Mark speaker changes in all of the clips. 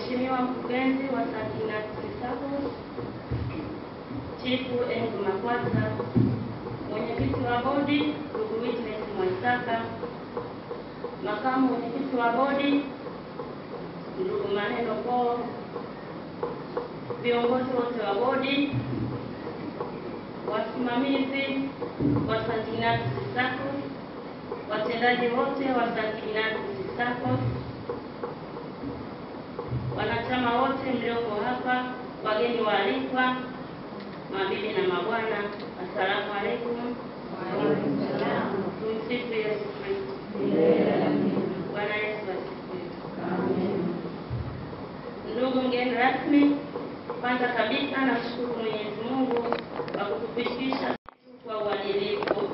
Speaker 1: Mheshimiwa Mkurugenzi wa St. Ignatius SACCOS, Chifu Andrew Makwata, Mwenyekiti wa Bodi ndugu Witness Mwaisaka, Makamu Mwenyekiti wa Bodi ndugu Maneno Paul, viongozi wote wa bodi, wasimamizi wa St. Ignatius SACCOS, watendaji wote wa St. Ignatius SACCOS, wanachama wote mlioko hapa, wageni waalikwa, mabibi na mabwana, asalamu alaykum. Tumsifu Yesu Kristo. Bwana Yesu asifiwe. Ndugu mgeni rasmi, kwanza kabisa nashukuru Mwenyezi Mungu kwa kutufikisha kwa uadilifu,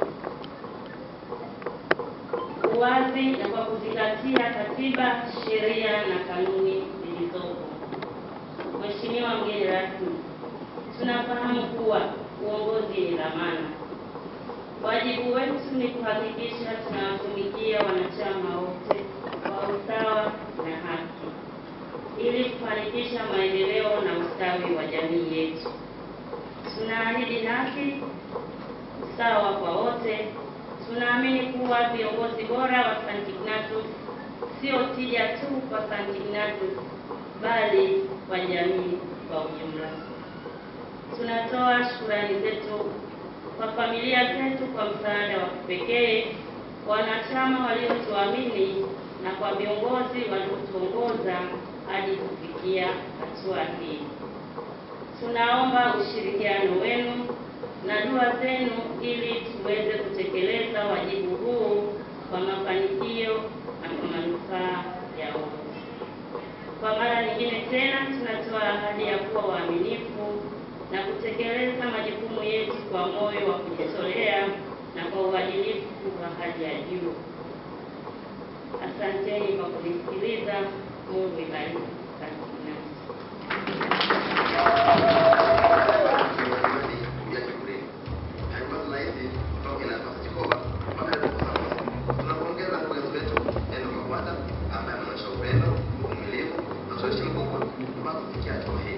Speaker 1: uwazi na kwa kuzingatia katiba, sheria na kanuni zilizopo. Mheshimiwa mgeni rasmi, tunafahamu kuwa uongozi ni dhamana. Wajibu wetu ni kuhakikisha tunawatumikia wanachama wote kwa usawa na haki ili kufanikisha maendeleo na ustawi wa jamii yetu. Tunaahidi haki, usawa kwa wote. Tunaamini kuwa viongozi bora wa St. Ignatius sio tija tu kwa St. Ignatius bali kwa jamii kwa ujumla. Tunatoa shukrani zetu kwa familia zetu kwa msaada wa kipekee, wanachama waliotuamini na kwa viongozi waliotuongoza hadi kufikia hatua hii. Tunaomba ushirikiano wenu na dua zenu ili tuweze kutekeleza wajibu huu kwa mafanikio na kwa manufaa ya wote. Kwa mara nyingine tena tunatoa ahadi ya kuwa waaminifu na kutekeleza majukumu yetu kwa moyo wa kujitolea na kwa uadilifu wa hali ya juu. Asanteni kwa kunisikiliza. Mungu ibariki sana.
Speaker 2: Tunapongeza mkurugenzi wetu Andrew Makwata ambaye anaonyesha upendo, uvumilivu na ushawishi mkubwa mpaka kufikia hatua hii.